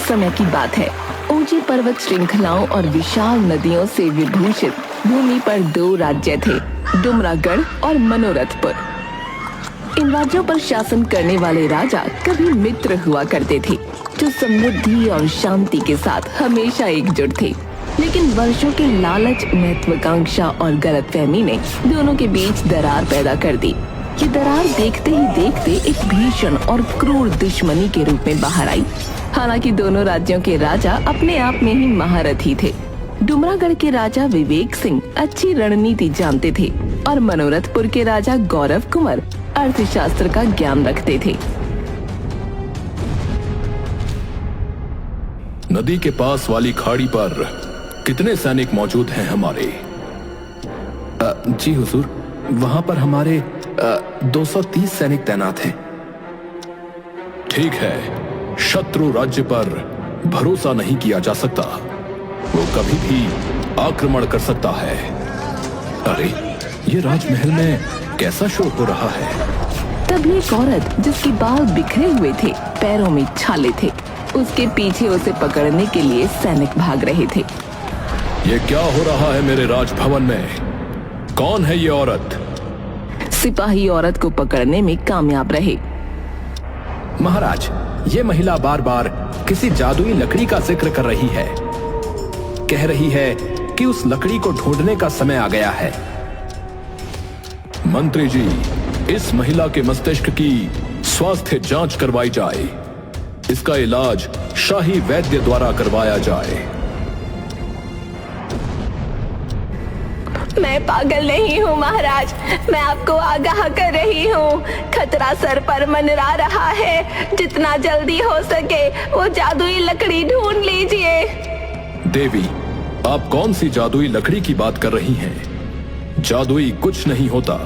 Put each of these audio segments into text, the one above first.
समय की बात है। ऊंची पर्वत श्रृंखलाओं और विशाल नदियों से विभूषित भूमि पर 2 राज्य थे, डुमरागढ़ और मनोरथपुर। इन राज्यों पर शासन करने वाले राजा कभी मित्र हुआ करते थे, जो समृद्धि और शांति के साथ हमेशा एकजुट थे। लेकिन वर्षों के लालच, महत्वाकांक्षा और गलतफहमी ने दोनों के बीच दरार पैदा कर दी। ये दरार देखते ही देखते एक भीषण और क्रूर दुश्मनी के रूप में बाहर आई। हालांकि दोनों राज्यों के राजा अपने आप में ही महारथी थे। डुमरागढ़ के राजा विवेक सिंह अच्छी रणनीति जानते थे और मनोरथपुर के राजा गौरव कुंवर अर्थशास्त्र का ज्ञान रखते थे। नदी के पास वाली खाड़ी पर कितने सैनिक मौजूद हैं हमारे? जी हुजूर, वहां पर हमारे 230 सैनिक तैनात हैं। ठीक है, शत्रु राज्य पर भरोसा नहीं किया जा सकता। वो कभी भी आक्रमण कर सकता है। अरे, ये राजमहल में कैसा शोर हो रहा है? तभी एक औरत, जिसके बाल बिखरे हुए थे, पैरों में छाले थे, उसके पीछे उसे पकड़ने के लिए सैनिक भाग रहे थे। ये क्या हो रहा है मेरे राजभवन में? कौन है ये औरत? सिपाही औरत को पकड़ने में कामयाब रहे। महाराज, ये महिला बार बार किसी जादुई लकड़ी का जिक्र कर रही है। कह रही है कि उस लकड़ी को ढूंढने का समय आ गया है। मंत्री जी, इस महिला के मस्तिष्क की स्वास्थ्य जांच करवाई जाए। इसका इलाज शाही वैद्य द्वारा करवाया जाए। मैं पागल नहीं हूँ महाराज, मैं आपको आगाह कर रही हूँ। खतरा सर पर मंडरा रहा है। जितना जल्दी हो सके वो जादुई लकड़ी ढूंढ लीजिए। देवी, आप कौन सी जादुई लकड़ी की बात कर रही हैं? जादुई कुछ नहीं होता।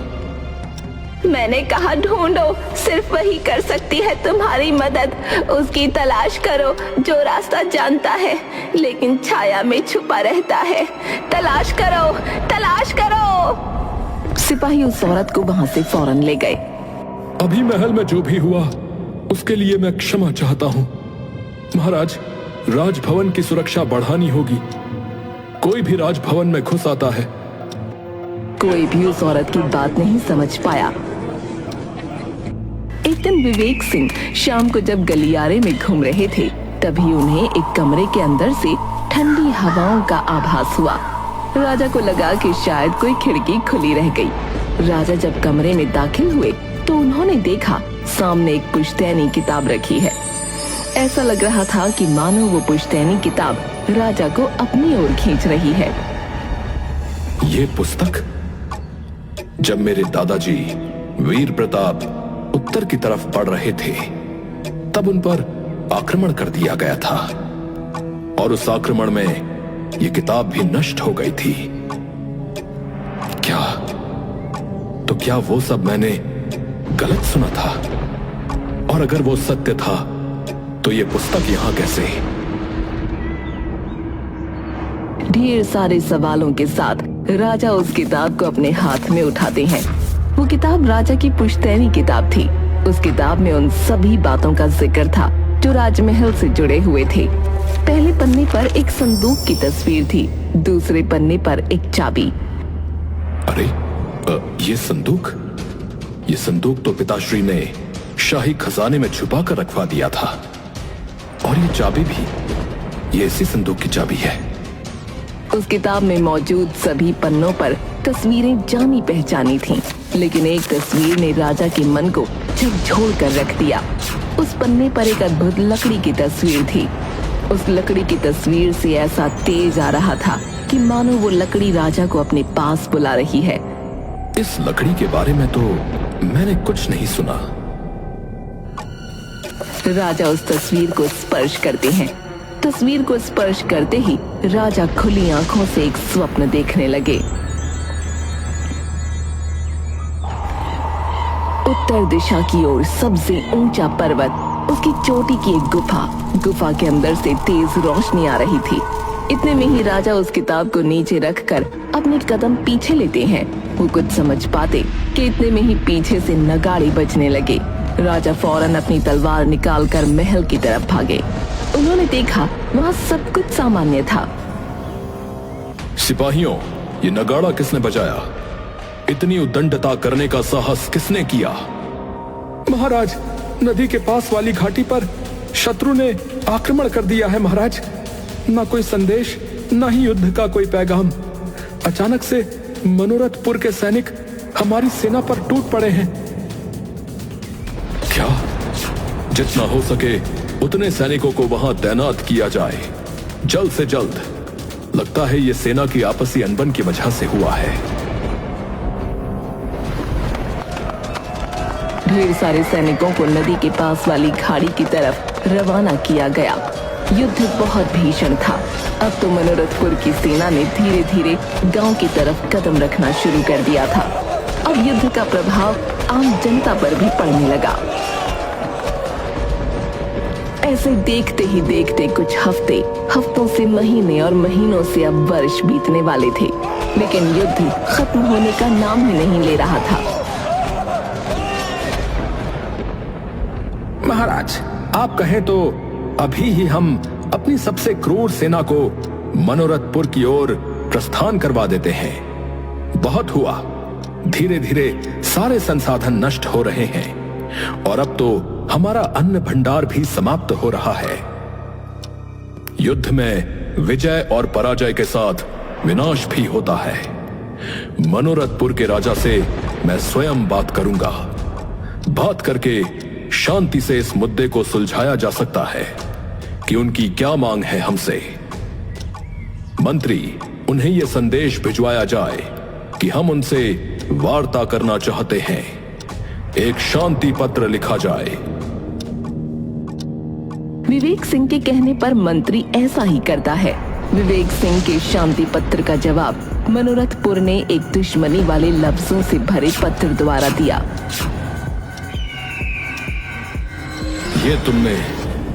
मैंने कहा ढूंढो, सिर्फ वही कर सकती है तुम्हारी मदद। उसकी तलाश करो जो रास्ता जानता है लेकिन छाया में छुपा रहता है। तलाश करो, तलाश करो। सिपाही उस औरत को वहां से फौरन ले गए। अभी महल में जो भी हुआ उसके लिए मैं क्षमा चाहता हूँ। महाराज, राजभवन की सुरक्षा बढ़ानी होगी। कोई भी राजभवन में घुस आता है। कोई भी उस औरत की बात नहीं समझ पाया। एक दिन विवेक सिंह शाम को जब गलियारे में घूम रहे थे, तभी उन्हें एक कमरे के अंदर से ठंडी हवाओं का आभास हुआ। राजा को लगा कि शायद कोई खिड़की खुली रह गई। राजा जब कमरे में दाखिल हुए तो उन्होंने देखा सामने एक पुश्तैनी किताब रखी है। ऐसा लग रहा था कि मानो वो पुश्तैनी किताब राजा को अपनी ओर खींच रही है। ये पुस्तक? जब मेरे दादाजी वीर प्रताप उत्तर की तरफ बढ़ रहे थे, तब उन पर आक्रमण कर दिया गया था और उस आक्रमण में ये किताब भी नष्ट हो गई थी। क्या वो सब मैंने गलत सुना था? और अगर वो सत्य था तो ये पुस्तक यहां कैसे? ढेर सारे सवालों के साथ राजा उस किताब को अपने हाथ में उठाते हैं। वो किताब राजा की पुश्तैनी किताब थी। उस किताब में उन सभी बातों का जिक्र था जो राजमहल से जुड़े हुए थे। पहले पन्ने पर एक संदूक की तस्वीर थी, दूसरे पन्ने पर एक चाबी। अरे, ये संदूक तो पिताश्री ने शाही खजाने में छुपा कर रखवा दिया था। और ये चाबी भी, ये इसी संदूक की चाबी है। उस किताब में मौजूद सभी पन्नों पर तस्वीरें जानी पहचानी थीं, लेकिन एक तस्वीर ने राजा के मन को झकझोर कर रख दिया। उस पन्ने पर एक अद्भुत लकड़ी की तस्वीर थी। उस लकड़ी की तस्वीर से ऐसा तेज आ रहा था कि मानो वो लकड़ी राजा को अपने पास बुला रही है। इस लकड़ी के बारे में तो मैंने कुछ नहीं सुना। राजा उस तस्वीर को स्पर्श करते हैं। तस्वीर को स्पर्श करते ही राजा खुली आंखों से एक स्वप्न देखने लगे। उत्तर दिशा की ओर सबसे ऊंचा पर्वत, उसकी चोटी की एक गुफा के अंदर से तेज रोशनी आ रही थी। इतने में ही राजा उस किताब को नीचे रखकर अपने कदम पीछे लेते हैं। वो कुछ समझ पाते कि इतने में ही पीछे से नगाड़े बजने लगे। राजा फौरन अपनी तलवार निकालकर महल की तरफ भागे। उन्होंने देखा वहाँ सब कुछ सामान्य था। सिपाहियों, ये नगाड़ा किसने बजाया? इतनी उद्दंडता करने का साहस किसने किया? महाराज, नदी के पास वाली घाटी पर शत्रु ने आक्रमण कर दिया है महाराज। ना कोई संदेश, ना ही युद्ध का कोई पैगाम। अचानक से मनोरथपुर के सैनिक हमारी सेना पर टूट पड़े हैं। क्या? जितना हो सके उतने सैनिकों को वहां तैनात किया जाए, जल्द से जल्द। लगता है ये सेना की आपसी अनबन की वजह से हुआ है। ढेर सारे सैनिकों को नदी के पास वाली खाड़ी की तरफ रवाना किया गया। युद्ध बहुत भीषण था। अब तो मनोरथपुर की सेना ने धीरे धीरे गांव की तरफ कदम रखना शुरू कर दिया था। अब युद्ध का प्रभाव आम जनता पर भी पड़ने लगा। ऐसे देखते ही देखते कुछ हफ्तों से महीने और महीनों से अब वर्ष बीतने वाले थे, लेकिन युद्ध खत्म होने का नाम ही नहीं ले रहा था। महाराज, आप कहें तो अभी ही हम अपनी सबसे क्रूर सेना को मनोरथपुर की ओर प्रस्थान करवा देते हैं। बहुत हुआ, धीरे धीरे सारे संसाधन नष्ट हो रहे हैं और अब तो हमारा अन्न भंडार भी समाप्त हो रहा है। युद्ध में विजय और पराजय के साथ विनाश भी होता है। मनोरथपुर के राजा से मैं स्वयं बात करूंगा। बात करके शांति से इस मुद्दे को सुलझाया जा सकता है कि उनकी क्या मांग है हमसे। मंत्री, उन्हें यह संदेश भिजवाया जाए कि हम उनसे वार्ता करना चाहते हैं। एक शांति पत्र लिखा जाए। विवेक सिंह के कहने पर मंत्री ऐसा ही करता है। विवेक सिंह के शांति पत्र का जवाब मनोरथपुर ने एक दुश्मनी वाले लफ्जों से भरे पत्र द्वारा दिया। ये तुमने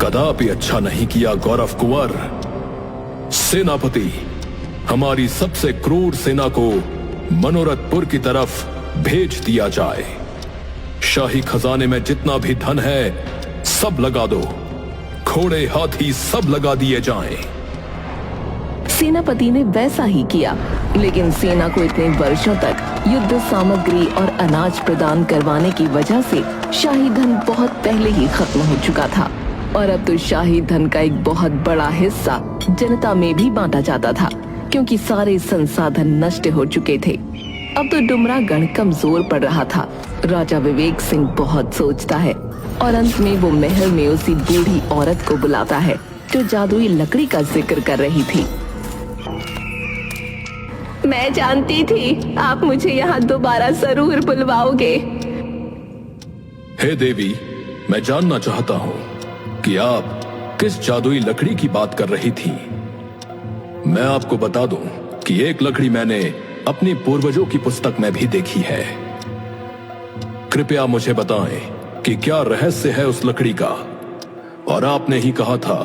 कदापि अच्छा नहीं किया गौरव कुंवर। सेनापति, हमारी सबसे क्रूर सेना को मनोरथपुर की तरफ भेज दिया जाए। शाही खजाने में जितना भी धन है सब लगा दो। घोड़े हाथी सब लगा दिए जाएं। सेनापति ने वैसा ही किया, लेकिन सेना को इतने वर्षों तक युद्ध सामग्री और अनाज प्रदान करवाने की वजह से शाही धन बहुत पहले ही खत्म हो चुका था और अब तो शाही धन का एक बहुत बड़ा हिस्सा जनता में भी बांटा जाता था, क्योंकि सारे संसाधन नष्ट हो चुके थे। अब तो डुमरागढ़ कमजोर पड़ रहा था। राजा विवेक सिंह बहुत सोचता है और अंत में वो महल में उसी बूढ़ी औरत को बुलाता है जो जादुई लकड़ी का जिक्र कर रही थी। मैं जानती थी आप मुझे यहाँ दोबारा जरूर बुलवाओगे। हे देवी, मैं जानना चाहता हूँ कि आप किस जादुई लकड़ी की बात कर रही थी। मैं आपको बता दूं कि एक लकड़ी मैंने अपने पूर्वजों की पुस्तक में भी देखी है। कृपया मुझे बताएं कि क्या रहस्य है उस लकड़ी का। और आपने ही कहा था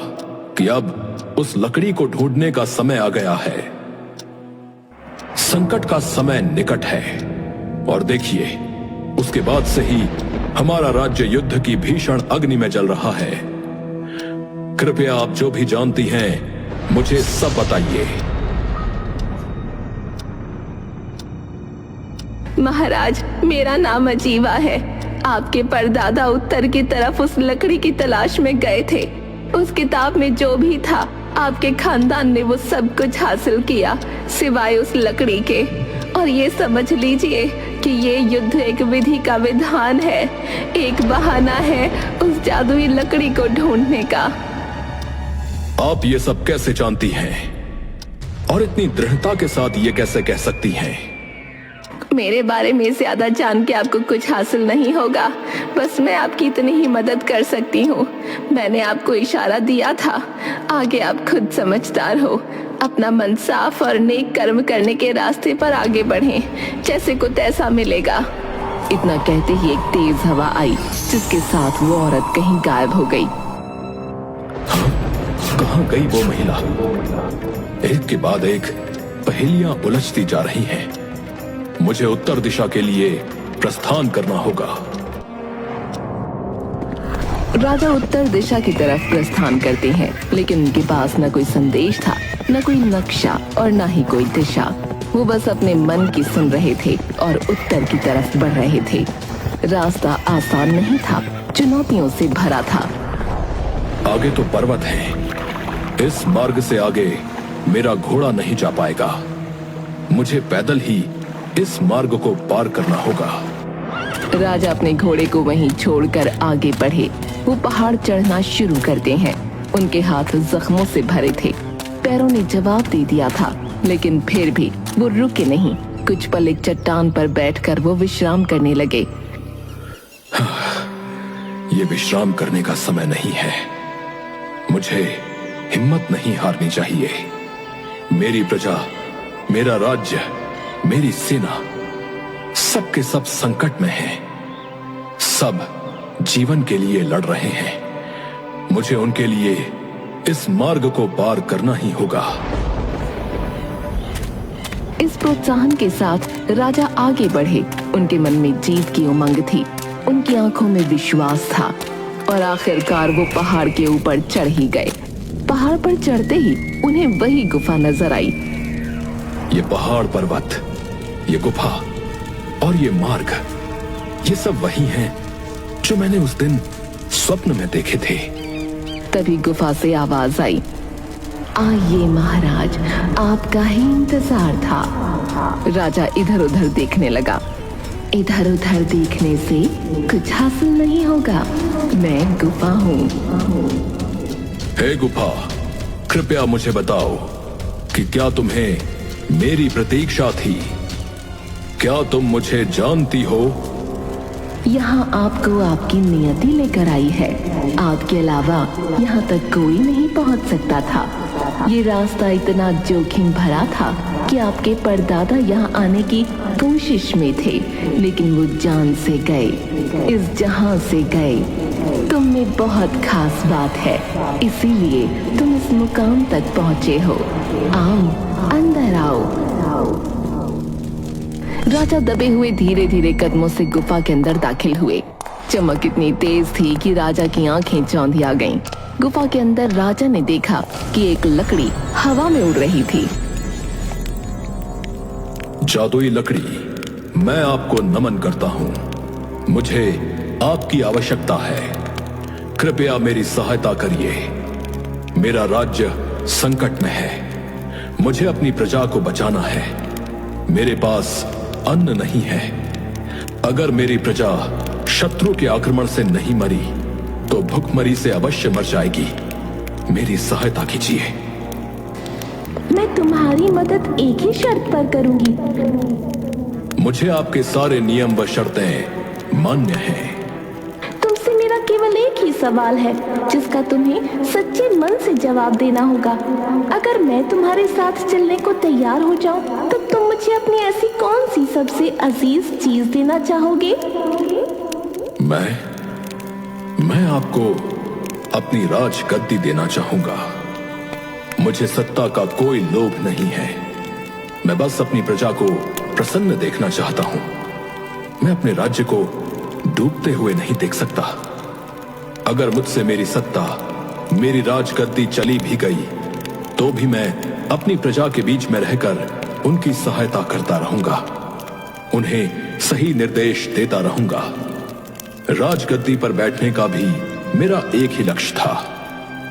कि अब उस लकड़ी को ढूंढने का समय आ गया है। संकट का समय निकट है और देखिए, उसके बाद से ही हमारा राज्य युद्ध की भीषण अग्नि में जल रहा है। कृपया आप जो भी जानती हैं मुझे सब बताइए। महाराज, मेरा नाम अजीवा है। आपके परदादा उत्तर की तरफ उस लकड़ी की तलाश में गए थे। उस किताब में जो भी था, आपके खानदान ने वो सब कुछ हासिल किया सिवाय उस लकड़ी के। और ये समझ लीजिए कि ये युद्ध एक विधि का विधान है, एक बहाना है उस जादुई लकड़ी को ढूंढने का। आप ये सब कैसे जानती हैं और इतनी दृढ़ता के साथ ये कैसे कह सकती हैं? मेरे बारे में ज्यादा जान के आपको कुछ हासिल नहीं होगा। बस मैं आपकी इतनी ही मदद कर सकती हूँ। मैंने आपको इशारा दिया था, आगे आप खुद समझदार हो। अपना मन साफ और नेक कर्म करने के रास्ते पर आगे बढ़ें, जैसे को तैसा मिलेगा। इतना कहते ही एक तेज हवा आई, जिसके साथ वो औरत कहीं गायब हो गई। कहाँ गई वो महिला? एक के बाद एक पहेलियां उलझती जा रही हैं। मुझे उत्तर दिशा के लिए प्रस्थान करना होगा। राजा उत्तर दिशा की तरफ प्रस्थान करते हैं, लेकिन उनके पास न कोई संदेश था, न कोई नक्शा और न ही कोई दिशा। वो बस अपने मन की सुन रहे थे और उत्तर की तरफ बढ़ रहे थे। रास्ता आसान नहीं था, चुनौतियों से भरा था। आगे तो पर्वत है, इस मार्ग से आगे मेरा घोड़ा नहीं जा पाएगा। मुझे पैदल ही इस मार्ग को पार करना होगा। राजा अपने घोड़े को वहीं छोड़कर आगे बढ़े। वो पहाड़ चढ़ना शुरू करते हैं। उनके हाथ जख्मों से भरे थे, पैरों ने जवाब दे दिया था, लेकिन फिर भी वो रुके नहीं। कुछ पल एक चट्टान पर बैठकर वो विश्राम करने लगे। ये विश्राम करने का समय नहीं है। मुझे हिम्मत नहीं हारनी चाहिए। मेरी प्रजा, मेरा राज्य, मेरी सेना सबके सब संकट में हैं। सब जीवन के लिए लड़ रहे हैं। मुझे उनके लिए इस मार्ग को पार करना ही होगा। इस प्रोत्साहन के साथ राजा आगे बढ़े। उनके मन में जीत की उमंग थी, उनकी आंखों में विश्वास था और आखिरकार वो पहाड़ के ऊपर चढ़ ही गए। पहाड़ पर चढ़ते ही उन्हें वही गुफा नजर आई। ये पहाड़, पर्वत, ये गुफा और ये मार्ग, ये सब वही हैं जो मैंने उस दिन स्वप्न में देखे थे। तभी गुफा से आवाज आई, आइए महाराज, आपका ही इंतजार था। राजा इधर उधर देखने लगा। इधर उधर देखने से कुछ हासिल नहीं होगा, मैं गुफा हूँ। हे गुफा, कृपया मुझे बताओ कि क्या तुम्हें मेरी प्रतीक्षा थी? क्या तुम मुझे जानती हो? यहाँ आपको आपकी नियति लेकर आई है। आपके अलावा यहाँ तक कोई नहीं पहुँच सकता था। ये रास्ता इतना जोखिम भरा था कि आपके परदादा यहाँ आने की कोशिश में थे, लेकिन वो जान से गए, इस जहां से गए। तुम में बहुत खास बात है, इसीलिए तुम इस मुकाम तक पहुँचे हो। आओ, अंदर आओ। राजा दबे हुए धीरे धीरे कदमों से गुफा के अंदर दाखिल हुए। चमक इतनी तेज थी कि राजा की आंखें चौंधिया गईं। गुफा के अंदर राजा ने देखा कि एक लकड़ी हवा में उड़ रही थी। जादुई लकड़ी, मैं आपको नमन करता हूं। मुझे आपकी आवश्यकता है। कृपया मेरी सहायता करिए। मेरा राज्य संकट में है। मुझे अपनी प्रजा को बचाना है। मेरे पास अन्न नहीं है। अगर मेरी प्रजा शत्रु के आक्रमण से नहीं मरी तो भूखमरी से अवश्य मर जाएगी। मेरी सहायता कीजिए। मैं तुम्हारी मदद एक ही शर्त पर करूंगी। मुझे आपके सारे नियम व शर्तें मान्य हैं। तुमसे मेरा केवल एक ही सवाल है, जिसका तुम्हें सच्चे मन से जवाब देना होगा। अगर मैं तुम्हारे साथ चलने को तैयार हो जाऊं, तो तुम मुझे अपनी ऐसी कौन सी सबसे अजीज चीज देना चाहोगे? मैं आपको अपनी राज गद्दी देना चाहूंगा। मुझे सत्ता का कोई लोभ नहीं है। मैं बस अपनी प्रजा को प्रसन्न देखना चाहता हूं। मैं अपने राज्य को डूबते हुए नहीं देख सकता। अगर मुझसे मेरी सत्ता, मेरी राजगद्दी चली भी गई, तो भी मैं अपनी प्रजा के बीच में रहकर उनकी सहायता करता रहूंगा। उन्हें सही निर्देश देता रहूंगा। राजगद्दी पर बैठने का भी मेरा एक ही लक्ष्य था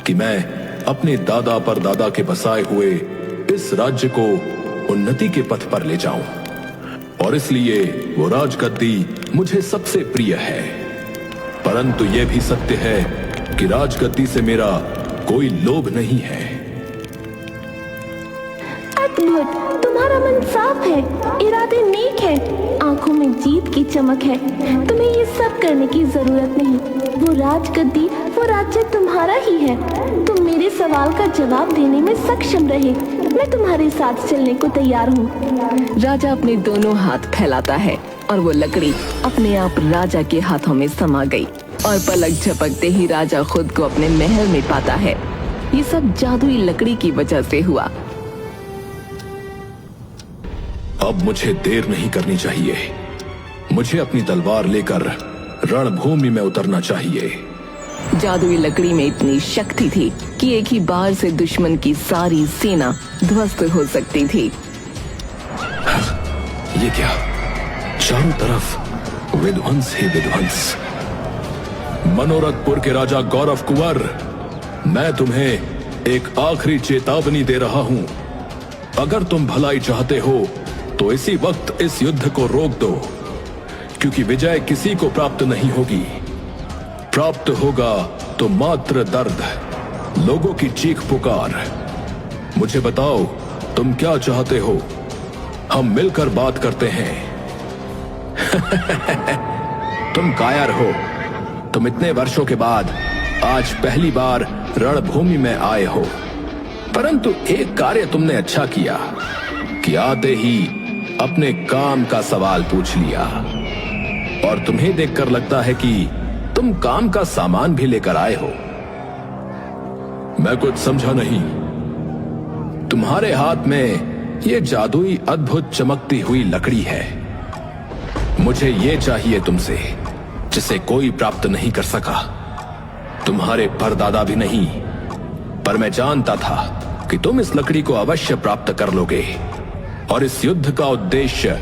कि मैं अपने दादा परदादा के बसाए हुए इस राज्य को उन्नति के पथ पर ले जाऊं, और इसलिए वो राजगद्दी मुझे सबसे प्रिय है। परंतु यह भी सत्य है कि राजगद्दी से मेरा कोई लोभ नहीं है। अद्भुत, तुम्हारा मन साफ है, इरादे नेक है, आंखों में जीत की चमक है। तुम्हें ये सब करने की जरूरत नहीं। वो राजगद्दी, वो राज्य तुम्हारा ही है। तुम मेरे सवाल का जवाब देने में सक्षम रहे। मैं तुम्हारे साथ चलने को तैयार हूँ। राजा अपने दोनों हाथ फैलाता है और वो लकड़ी अपने आप राजा के हाथों में समा गई और पलक झपकते ही राजा खुद को अपने महल में पाता है। ये सब जादुई लकड़ी की वजह से हुआ। अब मुझे देर नहीं करनी चाहिए। मुझे अपनी तलवार लेकर रणभूमि में उतरना चाहिए। जादुई लकड़ी में इतनी शक्ति थी कि एक ही बार से दुश्मन की सारी सेना ध्वस्त हो सकती थी। ये क्या? चारों तरफ विध्वंस ही विध्वंस। मनोरथपुर के राजा गौरव कुंवर, मैं तुम्हें एक आखिरी चेतावनी दे रहा हूं। अगर तुम भलाई चाहते हो तो इसी वक्त इस युद्ध को रोक दो, क्योंकि विजय किसी को प्राप्त नहीं होगी। प्राप्त होगा तो मात्र दर्द, लोगों की चीख पुकार। मुझे बताओ, तुम क्या चाहते हो? हम मिलकर बात करते हैं। तुम कायर हो। तुम इतने वर्षों के बाद आज पहली बार रणभूमि में आए हो, परंतु एक कार्य तुमने अच्छा किया कि आते ही अपने काम का सवाल पूछ लिया। और तुम्हें देखकर लगता है कि तुम काम का सामान भी लेकर आए हो। मैं कुछ समझा नहीं। तुम्हारे हाथ में ये जादुई अद्भुत चमकती हुई लकड़ी है। मुझे ये चाहिए तुमसे, जिसे कोई प्राप्त नहीं कर सका, तुम्हारे परदादा भी नहीं। पर मैं जानता था कि तुम इस लकड़ी को अवश्य प्राप्त कर लोगे, और इस युद्ध का उद्देश्य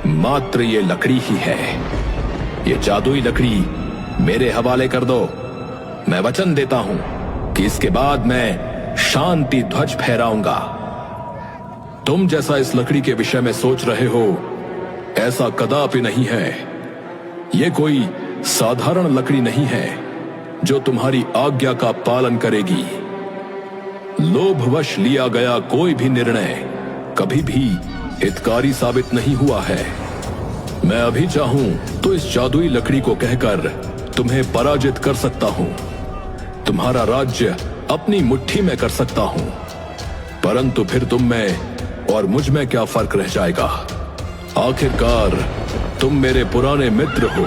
मात्र ये लकड़ी ही है। ये जादुई लकड़ी मेरे हवाले कर दो। मैं वचन देता हूं कि इसके बाद मैं शांति ध्वज फहराऊंगा। तुम जैसा इस लकड़ी के विषय में सोच रहे हो, ऐसा कदापि नहीं है। ये कोई साधारण लकड़ी नहीं है जो तुम्हारी आज्ञा का पालन करेगी। लोभवश लिया गया कोई भी निर्णय कभी भी हितकारी साबित नहीं हुआ है। मैं अभी चाहूं तो इस जादुई लकड़ी को कहकर तुम्हें पराजित कर सकता हूं, तुम्हारा राज्य अपनी मुट्ठी में कर सकता हूं, परंतु फिर तुम में और मुझ में क्या फर्क रह जाएगा? आखिरकार तुम मेरे पुराने मित्र हो।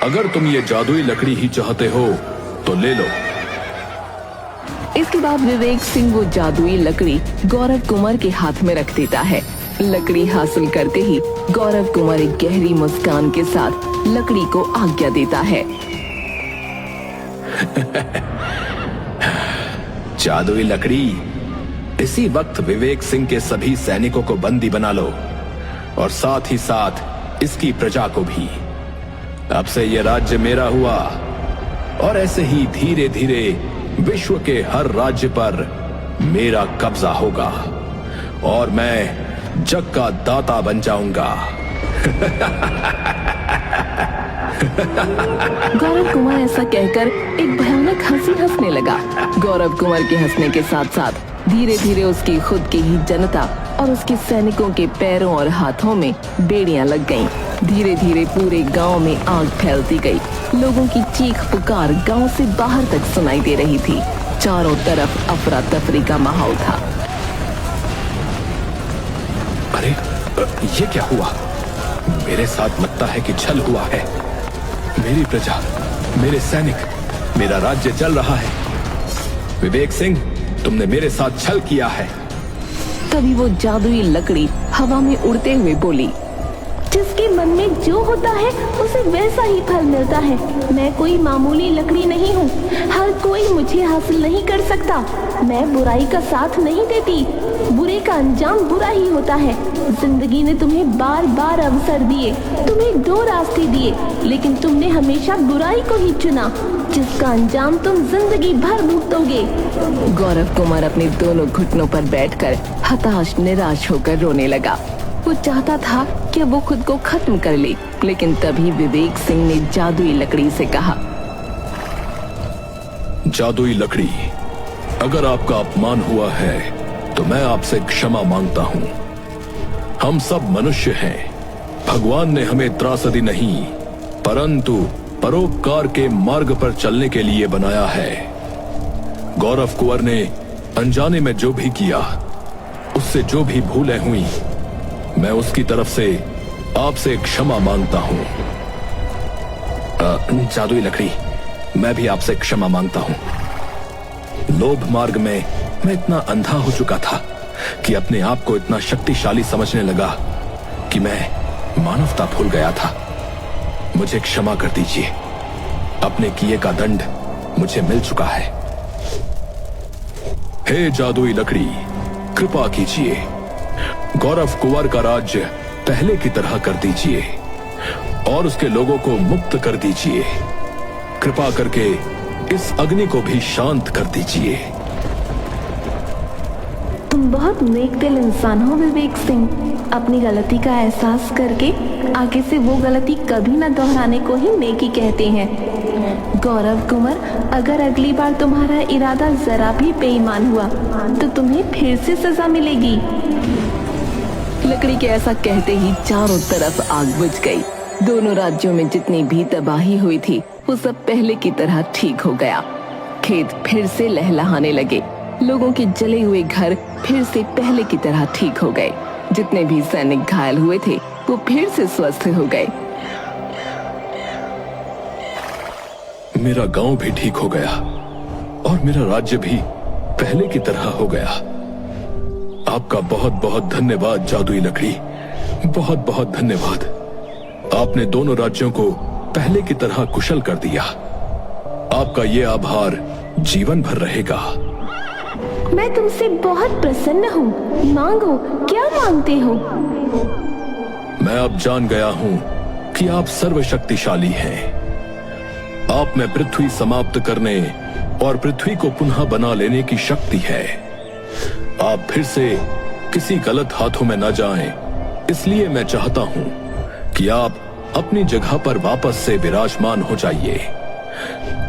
अगर तुम ये जादुई लकड़ी ही चाहते हो तो ले लो। इसके बाद विवेक सिंह वो जादुई लकड़ी गौरव कुंवर के हाथ में रख देता है। लकड़ी हासिल करते ही गौरव कुंवर एक गहरी मुस्कान के साथ लकड़ी को आज्ञा देता है। जादुई लकड़ी, इसी वक्त विवेक सिंह के सभी सैनिकों को बंदी बना लो, और साथ ही साथ इसकी प्रजा को भी। अब से यह राज्य मेरा हुआ, और ऐसे ही धीरे धीरे विश्व के हर राज्य पर मेरा कब्जा होगा, और मैं जग का दाता बन जाऊंगा। गौरव कुंवर ऐसा कहकर एक भयानक हंसी हंसने लगा। गौरव कुंवर के हंसने के साथ साथ धीरे धीरे उसकी खुद की ही जनता और उसके सैनिकों के पैरों और हाथों में बेड़ियां लग गईं। धीरे धीरे पूरे गांव में आग फैलती गई। लोगों की चीख पुकार गांव से बाहर तक सुनाई दे रही थी। चारों तरफ अफरा तफरी का माहौल था। अरे, ये क्या हुआ? मेरे साथ लगता है कि छल हुआ है। मेरी प्रजा, मेरे सैनिक, मेरा राज्य जल रहा है। विवेक सिंह, तुमने मेरे साथ छल किया है। तभी वो जादुई लकड़ी हवा में उड़ते हुए बोली, जिसके मन में जो होता है उसे वैसा ही फल मिलता है। मैं कोई मामूली लकड़ी नहीं हूँ। हर कोई मुझे हासिल नहीं कर सकता। मैं बुराई का साथ नहीं देती। बुरे का अंजाम बुरा ही होता है। जिंदगी ने तुम्हें बार बार अवसर दिए, तुम्हें 2 रास्ते दिए, लेकिन तुमने हमेशा बुराई को ही चुना, जिसका अंजाम तुम जिंदगी भर भुगतोगे। गौरव कुमार अपने दोनों घुटनों पर बैठकर हताश निराश होकर रोने लगा। वो चाहता था कि वो खुद को खत्म कर ले, लेकिन तभी विवेक सिंह ने जादुई लकड़ी से कहा, जादुई लकड़ी, अगर आपका अपमान हुआ है तो मैं आपसे क्षमा मांगता हूं। हम सब मनुष्य हैं। भगवान ने हमें त्रासदी नहीं, परंतु परोपकार के मार्ग पर चलने के लिए बनाया है। गौरव कुंवर ने अनजाने में जो भी किया, उससे जो भी भूलें हुई, मैं उसकी तरफ से आपसे क्षमा मांगता हूं। जादुई लकड़ी, मैं भी आपसे क्षमा मांगता हूं। लोभ मार्ग में मैं इतना अंधा हो चुका था कि अपने आप को इतना शक्तिशाली समझने लगा कि मैं मानवता भूल गया था। मुझे क्षमा कर दीजिए। अपने किए का दंड मुझे मिल चुका है। हे जादुई लकड़ी, कृपा कीजिए, गौरव कुंवर का राज्य पहले की तरह कर दीजिए और उसके लोगों को मुक्त कर दीजिए। कृपा करके इस अग्नि को भी शांत कर दीजिए। तुम बहुत नेक दिल इंसान हो विवेक सिंह। अपनी गलती का एहसास करके आगे से वो गलती कभी न दोहराने को ही नेकी कहते हैं। गौरव कुंवर, अगर अगली बार तुम्हारा इरादा जरा भी बेईमान हुआ तो तुम्हें फिर से सजा मिलेगी। लकड़ी के ऐसा कहते ही चारों तरफ आग बुझ गई। दोनों राज्यों में जितनी भी तबाही हुई थी वो सब पहले की तरह ठीक हो गया। खेत फिर से लहलहाने लगे। लोगों के जले हुए घर फिर से पहले की तरह ठीक हो गए। जितने भी सैनिक घायल हुए थे वो फिर से स्वस्थ हो गए। मेरा गांव भी ठीक हो गया और मेरा राज्य भी पहले की तरह हो गया। आपका बहुत बहुत धन्यवाद जादुई लकड़ी, बहुत बहुत धन्यवाद। आपने दोनों राज्यों को पहले की तरह कुशल कर दिया। आपका ये आभार जीवन भर रहेगा। मैं तुमसे बहुत प्रसन्न हूँ। मांगो, क्या मांगते हो? मैं अब जान गया हूँ कि आप सर्वशक्तिशाली हैं। आप में पृथ्वी समाप्त करने और पृथ्वी को पुनः बना लेने की शक्ति है। आप फिर से किसी गलत हाथों में न जाएं, इसलिए मैं चाहता हूँ कि आप अपनी जगह पर वापस से विराजमान हो जाइए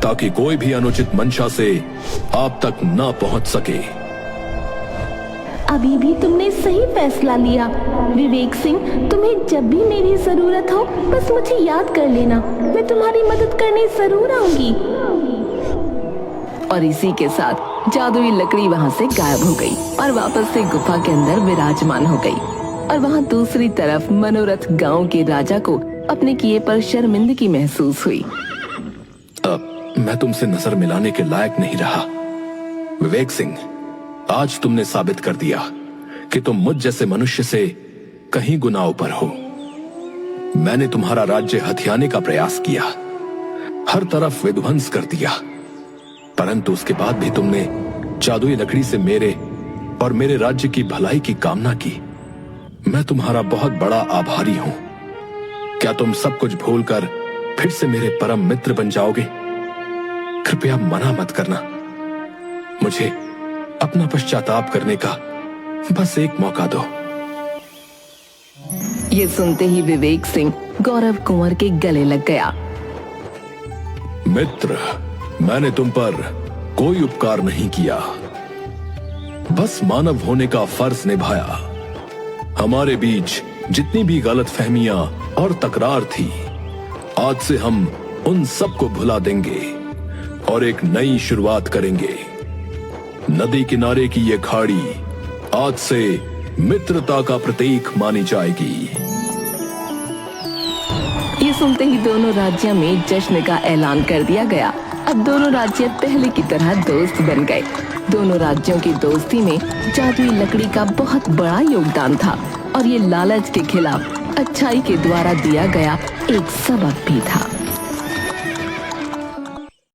ताकि कोई भी अनुचित मंशा से आप तक ना पहुंच सके। अभी भी तुमने सही फैसला लिया विवेक सिंह। तुम्हें जब भी मेरी जरूरत हो बस मुझे याद कर लेना, मैं तुम्हारी मदद करने जरूर आऊंगी। और इसी के साथ जादुई लकड़ी वहां से गायब हो गई और वापस से गुफा के अंदर विराजमान हो गई। और वहां दूसरी तरफ मनोरथ गांव के राजा को अपने किए पर शर्मिंदगी महसूस हुई। मैं तुमसे नजर मिलाने के लायक नहीं रहा विवेक सिंह। आज तुमने साबित कर दिया कि तुम मुझ जैसे मनुष्य से कहीं गुना ऊपर हो। मैंने तुम्हारा राज्य हथियाने का प्रयास किया, हर तरफ विध्वंस कर दिया, परंतु उसके बाद भी तुमने जादुई लकड़ी से मेरे और मेरे राज्य की भलाई की कामना की। मैं तुम्हारा बहुत बड़ा आभारी हूं। क्या तुम सब कुछ भूलकर फिर से मेरे परम मित्र बन जाओगे? कृपया मना मत करना। मुझे अपना पश्चाताप करने का बस एक मौका दो। ये सुनते ही विवेक सिंह गौरव कुंवर के गले लग गया। मित्र, मैंने तुम पर कोई उपकार नहीं किया, बस मानव होने का फर्ज निभाया। हमारे बीच जितनी भी गलतफहमियां और तकरार थी, आज से हम उन सब को भुला देंगे और एक नई शुरुआत करेंगे। नदी किनारे की ये खाड़ी आज से मित्रता का प्रतीक मानी जाएगी। ये सुनते ही दोनों राज्यों में जश्न का ऐलान कर दिया गया। अब दोनों राज्य पहले की तरह दोस्त बन गए। दोनों राज्यों की दोस्ती में जादुई लकड़ी का बहुत बड़ा योगदान था और ये लालच के खिलाफ अच्छाई के द्वारा दिया गया एक सबक भी था।